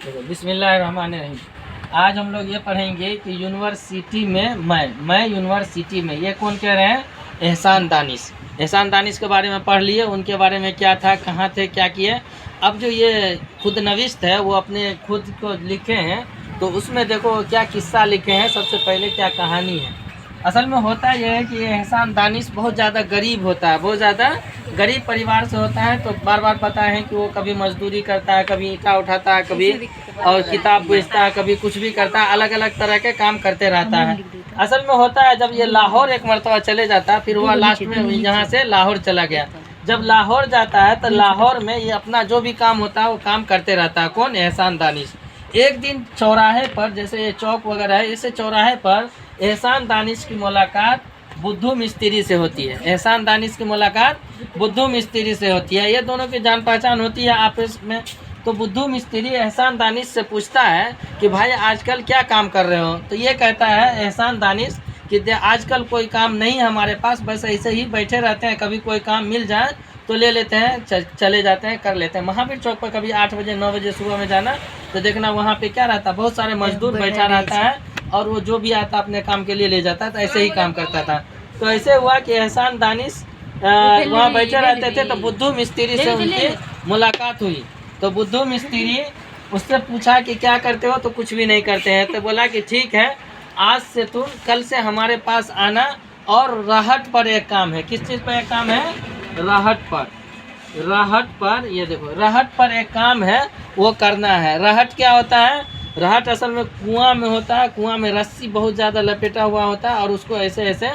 देखो बिस्मिल्लाहिर्रहमानिर्रहीम। आज हम लोग ये पढ़ेंगे कि यूनिवर्सिटी में मैं यूनिवर्सिटी में, ये कौन कह रहे हैं? एहसान दानिश। एहसान दानिश के बारे में पढ़ लिए, उनके बारे में क्या था, कहाँ थे, क्या किए। अब जो ये खुद नविश्त है वो अपने खुद को लिखे हैं, तो उसमें देखो क्या किस्सा लिखे हैं। सबसे पहले क्या कहानी है। असल में होता यह है कि एहसान दानिश बहुत ज़्यादा गरीब होता है, बहुत ज़्यादा गरीब परिवार से होता है। तो बार बार पता है कि वो कभी मजदूरी करता है, कभी ईंटा उठाता है, कभी और किताब बेचता है, कभी कुछ भी करता है, अलग अलग तरह के काम करते रहता है। असल में होता है जब ये लाहौर एक मरतबा चले जाता है, फिर वह लास्ट में यहाँ से लाहौर चला गया। जब लाहौर जाता है तो लाहौर में ये अपना जो भी काम होता है वो काम करते रहता है। कौन? एहसान दानिश। एक दिन चौराहे पर, जैसे ये चौक वगैरह है, इसे चौराहे पर एहसान दानिश की मुलाकात बुद्धू मिस्त्री से होती है। एहसान दानिश की मुलाकात बुद्धू मिस्त्री से होती है। ये दोनों की जान पहचान होती है आपस में। तो बुद्धू मिस्त्री एहसान दानिश से पूछता है कि भाई आजकल क्या काम कर रहे हो? तो ये कहता है एहसान दानिश कि आजकल कोई काम नहीं है हमारे पास, बस ऐसे ही बैठे रहते हैं, कभी कोई काम मिल जाए तो ले लेते हैं, चले जाते हैं, कर लेते हैं। महावीर चौक पर कभी 8 बजे 9 बजे सुबह में जाना तो देखना वहाँ पे क्या रहता है, बहुत सारे मजदूर बैठा रहता है और वो जो भी आता अपने काम के लिए ले जाता है। तो ऐसे ही काम करता था। तो ऐसे हुआ कि एहसान दानिश वहाँ बैठे रहते थे, तो बुद्धू मिस्त्री से उनकी मुलाकात हुई। तो बुद्धू मिस्त्री उससे पूछा कि क्या करते हो? तो कुछ भी नहीं करते हैं। तो बोला कि ठीक है, आज से तुम कल से हमारे पास आना, और रहट पर एक काम है। किस चीज़ पर एक काम है? रहट पर। रहट पर, ये देखो, रहट पर एक काम है, वो करना है। रहट क्या होता है? रहट असल में कुआं में होता है। कुआं में रस्सी बहुत ज़्यादा लपेटा हुआ होता है और उसको ऐसे ऐसे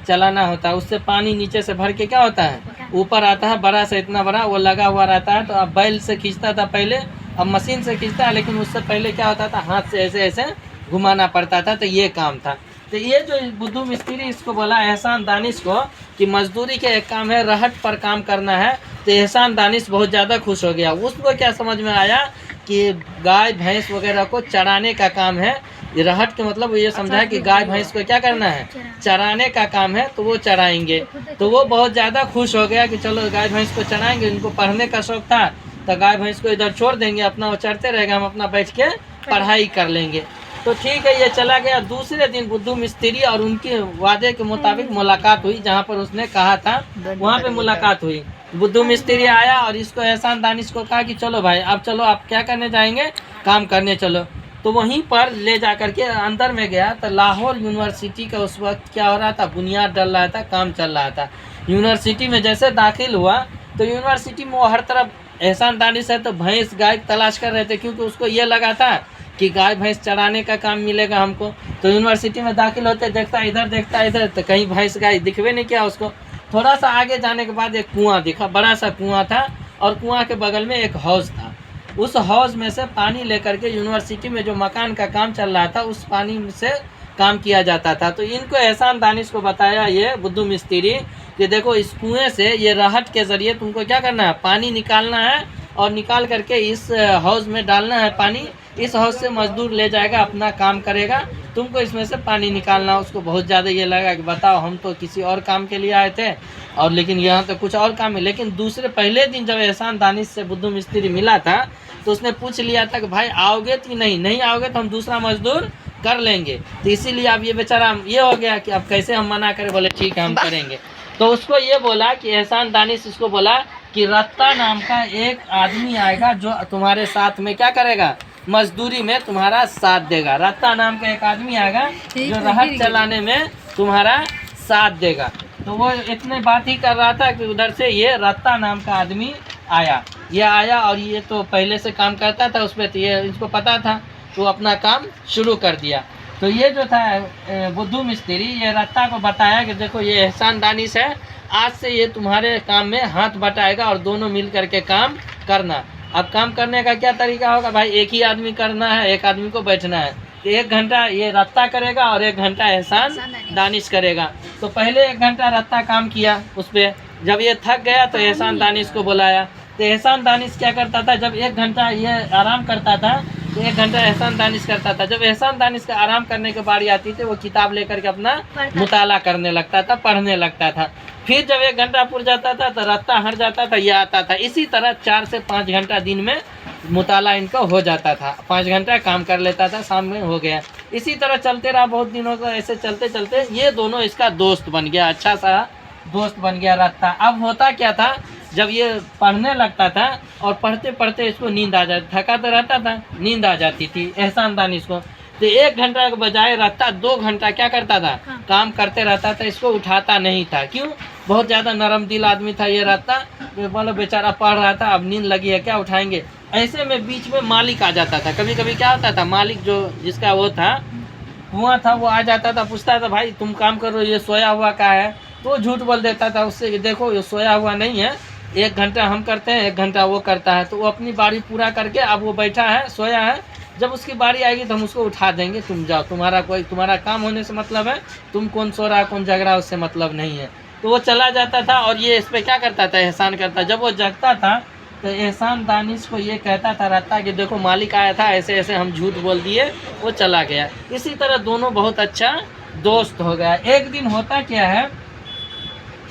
चलाना होता है। उससे पानी नीचे से भर के क्या होता है, ऊपर आता है, बड़ा से इतना बड़ा वो लगा हुआ रहता है। तो अब बैल से खींचता था पहले, अब मशीन से खींचता है, लेकिन उससे पहले क्या होता था, हाथ से ऐसे ऐसे घुमाना पड़ता था। तो ये काम था। तो ये जो बुद्धू मिस्त्री इसको बोला एहसान दानिश को कि मजदूरी के एक काम है, रहट पर काम करना है। तो एहसान दानिश बहुत ज़्यादा खुश हो गया। उसको क्या समझ में आया कि गाय भैंस वगैरह को चराने का काम है। रहट के मतलब वो ये समझा है कि गाय भैंस को क्या करना है, चराने का काम है, तो वो चराएंगे। तो वो बहुत ज़्यादा खुश हो गया कि चलो गाय भैंस को चराएंगे। उनको पढ़ने का शौक था, तो गाय भैंस को इधर छोड़ देंगे, अपना वो चरते रहेगा, हम अपना बैठ के पढ़ाई कर लेंगे। तो ठीक है, ये चला गया। दूसरे दिन बुद्धू मिस्त्री और उनके वादे के मुताबिक मुलाकात हुई। जहाँ पर उसने कहा था वहाँ पे मुलाकात हुई। बुद्धू मिस्त्री आया और इसको एहसान दानिश को कहा कि चलो भाई, अब चलो, आप क्या करने जाएंगे? काम करने चलो। तो वहीं पर ले जा करके अंदर में गया। तो लाहौर यूनिवर्सिटी का उस वक्त क्या हो रहा था, बुनियाद डल रहा था, काम चल रहा था। यूनिवर्सिटी में जैसे दाखिल हुआ तो यूनिवर्सिटी में वो हर तरफ एहसान दानिश है तो भैंस गाय तलाश कर रहे थे, क्योंकि उसको ये लगा था कि गाय भैंस चराने का काम मिलेगा हमको। तो यूनिवर्सिटी में दाखिल होते देखता इधर, देखता इधर, तो कहीं भैंस गाय दिखवे नहीं किया उसको। थोड़ा सा आगे जाने के बाद एक कुआं दिखा, बड़ा सा कुआं था, और कुआं के बगल में एक हौज था। उस हौज में से पानी लेकर के यूनिवर्सिटी में जो मकान का काम चल रहा था उस पानी से काम किया जाता था। तो इनको एहसान दानिश को बताया ये बुद्धू मिस्त्री कि देखो, इस कुएं से ये रहट के ज़रिए तुमको क्या करना है, पानी निकालना है, और निकाल करके इस हौज में डालना है पानी। इस हौज से मजदूर ले जाएगा, अपना काम करेगा, तुमको इसमें से पानी निकालना। उसको बहुत ज़्यादा ये लगा कि बताओ, हम तो किसी और काम के लिए आए थे, और लेकिन यहाँ तो कुछ और काम है। लेकिन दूसरे पहले दिन जब एहसान दानिश से बुद्धू मिस्त्री मिला था तो उसने पूछ लिया था कि भाई आओगे कि नहीं आओगे तो हम दूसरा मजदूर कर लेंगे। तो इसीलिए अब ये बेचारा ये हो गया कि अब कैसे हम मना करें। बोले ठीक है, हम करेंगे। तो उसको ये बोला कि एहसान दानिश इसको बोला कि रत्ता नाम का एक आदमी आएगा जो तुम्हारे साथ में क्या करेगा, मजदूरी में तुम्हारा साथ देगा। रत्ता नाम का एक आदमी आएगा जो रहट चलाने में तुम्हारा साथ देगा। तो वो इतने बात ही कर रहा था कि उधर से ये रत्ता नाम का आदमी आया। ये आया और ये तो पहले से काम करता था उसमें, तो ये इसको पता था, तो अपना काम शुरू कर दिया। तो ये जो था बुद्धू मिस्त्री, ये रत्ता को बताया कि देखो, ये एहसान दानिश है, आज से ये तुम्हारे काम में हाथ बटाएगा और दोनों मिल करके काम करना। अब काम करने का क्या तरीका होगा भाई, एक ही आदमी करना है, एक आदमी को बैठना है। तो 1 घंटा ये रत्ता करेगा और 1 घंटा एहसान दानिश करेगा। तो पहले 1 घंटा रत्ता काम किया उस पर। जब ये थक गया तो एहसान दानिश को बुलाया। तो एहसान दानिश क्या करता था, जब 1 घंटा ये आराम करता था तो 1 घंटा एहसान दानिश करता था। जब एहसान दानिश का आराम करने की बारी आती थी, वो किताब लेकर के अपना मुताला करने लगता था, पढ़ने लगता था। फिर जब 1 घंटा पुर जाता था तो रत्ता हट जाता था, यह आता था। इसी तरह 4 से 5 घंटा दिन में मुताला इनका हो जाता था। 5 घंटा काम कर लेता था, शाम में हो गया। इसी तरह चलते रहा बहुत दिनों का। ऐसे चलते चलते ये दोनों इसका दोस्त बन गया, अच्छा सा दोस्त बन गया रत्ता। अब होता क्या था, जब ये पढ़ने लगता था और पढ़ते पढ़ते इसको नींद आ जाती, थका तो रहता था, नींद आ जाती थी एहसान दानिश को। तो 1 घंटा के बजाय रत्ता 2 घंटा क्या करता था, काम करते रहता था। इसको उठाता नहीं था। क्यों? बहुत ज़्यादा नरम दिल आदमी था ये रत्ता। बोलो बेचारा पढ़ रहा था, अब नींद लगी है, क्या उठाएंगे। ऐसे में बीच में मालिक आ जाता था। कभी कभी क्या होता था, मालिक जो जिसका वो था, कुआं था, वो आ जाता था, पूछता था भाई तुम काम करो, ये सोया हुआ का है। तो झूठ बोल देता था उससे कि देखो ये सोया हुआ नहीं है, 1 घंटा हम करते हैं, 1 घंटा वो करता है। तो वो अपनी बारी पूरा करके अब वो बैठा है, सोया है, जब उसकी बारी आएगी तो हम उसको उठा देंगे, तुम जाओ, तुम्हारा काम होने से मतलब है, तुम कौन सो रहा है कौन जग रहा है उससे मतलब नहीं है। तो वो चला जाता था और ये इस पर क्या करता था, एहसान करता। जब वो जगता था तो एहसान दानिश को ये कहता था रहता कि देखो मालिक आया था, ऐसे ऐसे हम झूठ बोल दिए, वो चला गया। इसी तरह दोनों बहुत अच्छा दोस्त हो गया। एक दिन होता क्या है,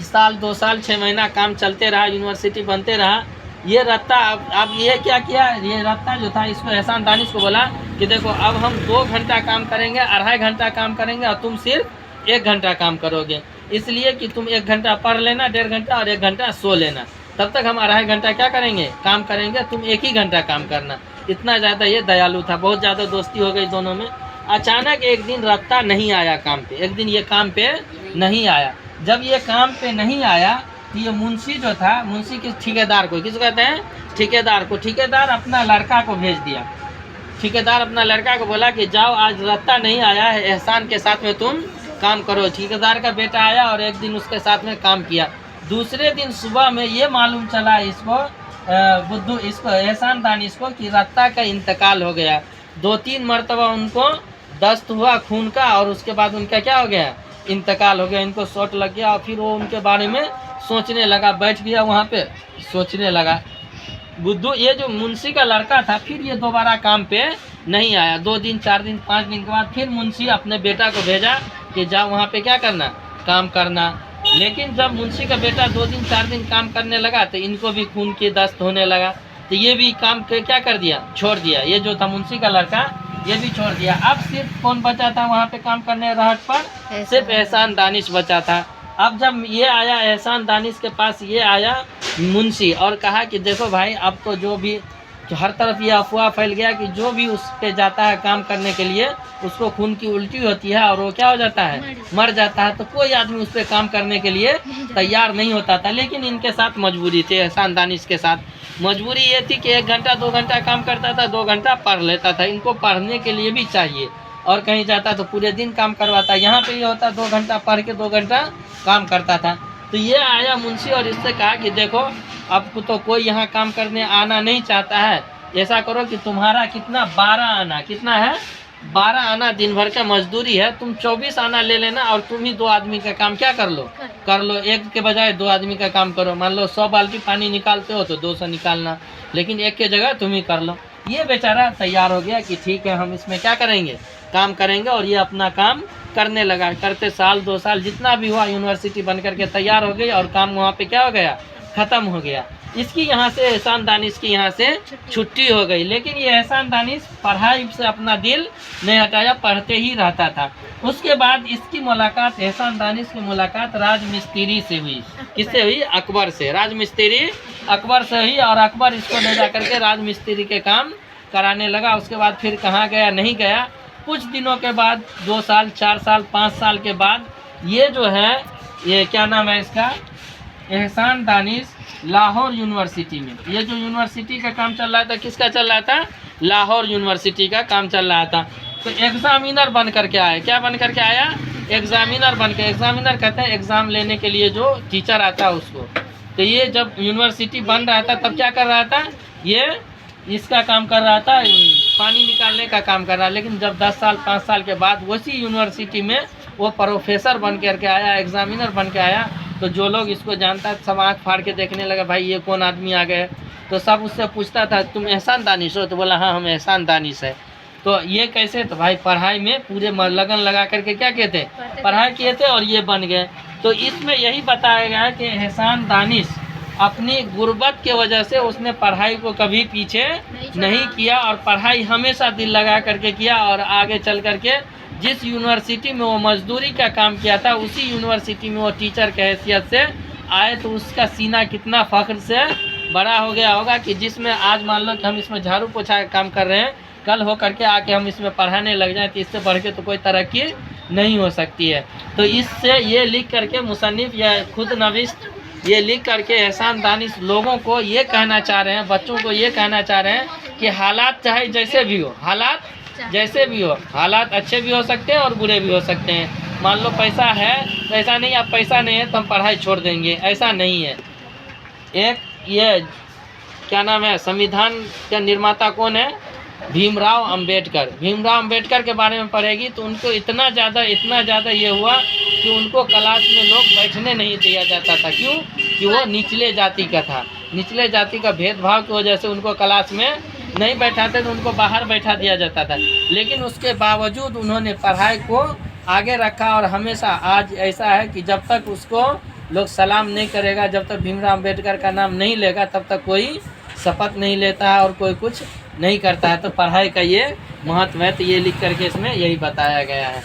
साल 2 साल 6 महीना काम चलते रहा, यूनिवर्सिटी बनते रहा। ये रत्ता अब ये क्या किया, ये रत्ता जो था इसको एहसान दानिश को बोला कि देखो अब हम 2 घंटा काम करेंगे, 2.5 घंटा काम करेंगे और तुम सिर्फ 1 घंटा काम करोगे। इसलिए कि तुम 1 घंटा पढ़ लेना, 1.5 घंटा, और 1 घंटा सो लेना। तब तक हम 2.5 घंटा क्या करेंगे, काम करेंगे, तुम 1 ही घंटा काम करना। इतना ज़्यादा ये दयालु था, बहुत ज़्यादा दोस्ती हो गई दोनों में। अचानक एक दिन रत्ता नहीं आया काम पे, एक दिन ये काम पे नहीं आया। जब ये काम पे नहीं आया तो ये मुंशी जो था, मुंशी किस ठेकेदार को, किसको कहते हैं, ठेकेदार को, ठेकेदार अपना लड़का को भेज दिया। ठेकेदार अपना लड़का को बोला कि जाओ आज रत्ता नहीं आया है, एहसान के साथ में तुम काम करो। ठेकेदार का बेटा आया और एक दिन उसके साथ में काम किया। दूसरे दिन सुबह में ये मालूम चला इसको, बुद्धू इसको, एहसान दानिश को, कि रत्ता का इंतकाल हो गया। 2-3 मरतबा उनको दस्त हुआ खून का और उसके बाद उनका क्या हो गया, इंतकाल हो गया। इनको शॉट लग गया और फिर वो उनके बारे में सोचने लगा, बैठ गया वहाँ पे सोचने लगा। बुद्धू ये जो मुंशी का लड़का था, फिर ये दोबारा काम पे नहीं आया। 2 दिन 4 दिन 5 दिन के बाद फिर मुंशी अपने बेटा को भेजा कि जाओ वहाँ पे क्या करना, काम करना। लेकिन जब मुंशी का बेटा 2 दिन 4 दिन काम करने लगा तो इनको भी खून की दस्त होने लगा। तो ये भी काम के क्या कर दिया, छोड़ दिया। ये जो था मुंशी का लड़का, ये भी छोड़ दिया। अब सिर्फ कौन बचा था वहाँ पे काम करने रहट पर, सिर्फ एहसान दानिश बचा था। अब जब ये आया एहसान दानिश के पास, ये आया मुंशी और कहा कि देखो भाई अब तो जो भी हर तरफ ये अफवाह फैल गया कि जो भी उस पे जाता है काम करने के लिए उसको खून की उल्टी होती है और वो क्या हो जाता है, मर जाता है। तो कोई आदमी उस पर काम करने के लिए तैयार नहीं होता था। लेकिन इनके साथ मजबूरी थी, एहसान दानिश के साथ मजबूरी ये थी कि 1 घंटा 2 घंटा काम करता था, 2 घंटा पढ़ लेता था। इनको पढ़ने के लिए भी चाहिए, और कहीं जाता तो पूरे दिन काम करवाता। यहाँ पे ये होता 2 घंटा पढ़ के 2 घंटा काम करता था। तो ये आया मुंशी और इससे कहा कि देखो अब तो कोई यहाँ काम करने आना नहीं चाहता है, ऐसा करो कि तुम्हारा कितना 12 आना, कितना है 12 आना दिन भर का मजदूरी है, तुम 24 आना ले लेना और तुम ही 2 आदमी का काम क्या कर लो, एक के बजाय 2 आदमी का काम करो। मान लो 100 बाल्टी पानी निकालते हो तो 200 निकालना, लेकिन एक के जगह तुम ही कर लो। ये बेचारा तैयार हो गया कि ठीक है हम इसमें क्या करेंगे, काम करेंगे। और ये अपना काम करने लगा। करते साल 2 साल जितना भी हुआ, यूनिवर्सिटी बन करके तैयार हो गई और काम वहाँ पे क्या हो गया, ख़त्म हो गया। इसकी यहाँ से एहसान दानिश की यहाँ से छुट्टी हो गई। लेकिन ये एहसान दानिश पढ़ाई से अपना दिल नहीं हटाया, पढ़ते ही रहता था। उसके बाद इसकी मुलाकात, एहसान दानिश की मुलाकात राजमिस्त्री से हुई। किससे हुई, अकबर से। राजमिस्त्री अकबर से हुई और अकबर इसको ले जा करके राजमिस्त्री के काम कराने लगा। उसके बाद फिर कहाँ गया, नहीं गया। कुछ दिनों के बाद 2 साल 4 साल 5 साल के बाद ये जो है, ये क्या नाम है इसका, एहसान दानिश लाहौर यूनिवर्सिटी में, ये जो यूनिवर्सिटी का काम चल रहा था, किसका चल रहा था, लाहौर यूनिवर्सिटी का काम चल रहा था। तो एग्जामिनर बन करके आया। क्या बन करके आया, एग्जामिनर बन के। एग्जामिनर कहते हैं एग्ज़ाम लेने के लिए जो टीचर आता है उसको। तो ये जब यूनिवर्सिटी बन रहा था तब क्या कर रहा था, ये इसका काम कर रहा था, पानी निकालने का काम कर रहा। लेकिन जब 10 साल 5 साल के बाद उसी यूनिवर्सिटी में वो प्रोफेसर बन करके आया, एग्जामिनर बन के आया, तो जो लोग इसको जानता है सब आँख फाड़ के देखने लगा, भाई ये कौन आदमी आ गए, तो सब उससे पूछता था तुम एहसान दानिश हो, तो बोला हाँ हम एहसान दानिश है। तो ये कैसे, तो भाई पढ़ाई में पूरे लगन लगा करके क्या कहते पढ़ाई किए थे और ये बन गए। तो इसमें यही बताया गया है कि एहसान दानिश अपनी गुर्बत के वजह से उसने पढ़ाई को कभी पीछे नहीं किया और पढ़ाई हमेशा दिल लगा करके किया, और आगे चल करके जिस यूनिवर्सिटी में वो मजदूरी का काम किया था उसी यूनिवर्सिटी में वो टीचर के हैसियत से आए, तो उसका सीना कितना फख्र से बड़ा हो गया होगा कि जिसमें आज मान लो कि हम इसमें झाड़ू पोछा का काम कर रहे हैं, कल हो करके आके हम इसमें पढ़ाने लग जाएं तो इससे बढ़ के तो कोई तरक्की नहीं हो सकती है। तो इससे ये लिख करके मुसन्निफ या खुद नवीस ये लिख करके एहसान दानिश लोगों को ये कहना चाह रहे हैं, बच्चों को ये कहना चाह रहे हैं कि हालात चाहे जैसे भी हो, हालात जैसे भी हो, हालात अच्छे भी हो सकते हैं और बुरे भी हो सकते हैं। मान लो पैसा है तो ऐसा नहीं अब पैसा नहीं है तो हम पढ़ाई छोड़ देंगे, ऐसा नहीं है। एक ये क्या नाम है, संविधान के निर्माता कौन है, भीमराव अंबेडकर। भीमराव अंबेडकर के बारे में पढ़ेगी तो उनको इतना ज़्यादा ये हुआ कि उनको क्लास में लोग बैठने नहीं दिया जाता था। क्यों? कि वो निचले जाति का था, निचले जाति का भेदभाव की वजह से उनको क्लास में नहीं बैठाते तो उनको बाहर बैठा दिया जाता था। लेकिन उसके बावजूद उन्होंने पढ़ाई को आगे रखा और हमेशा आज ऐसा है कि जब तक उसको लोग सलाम नहीं करेगा, जब तक भीमराव अंबेडकर का नाम नहीं लेगा तब तक कोई शपथ नहीं लेता है और कोई कुछ नहीं करता है। तो पढ़ाई का ये महत्व है, तो ये लिख करके इसमें यही बताया गया है।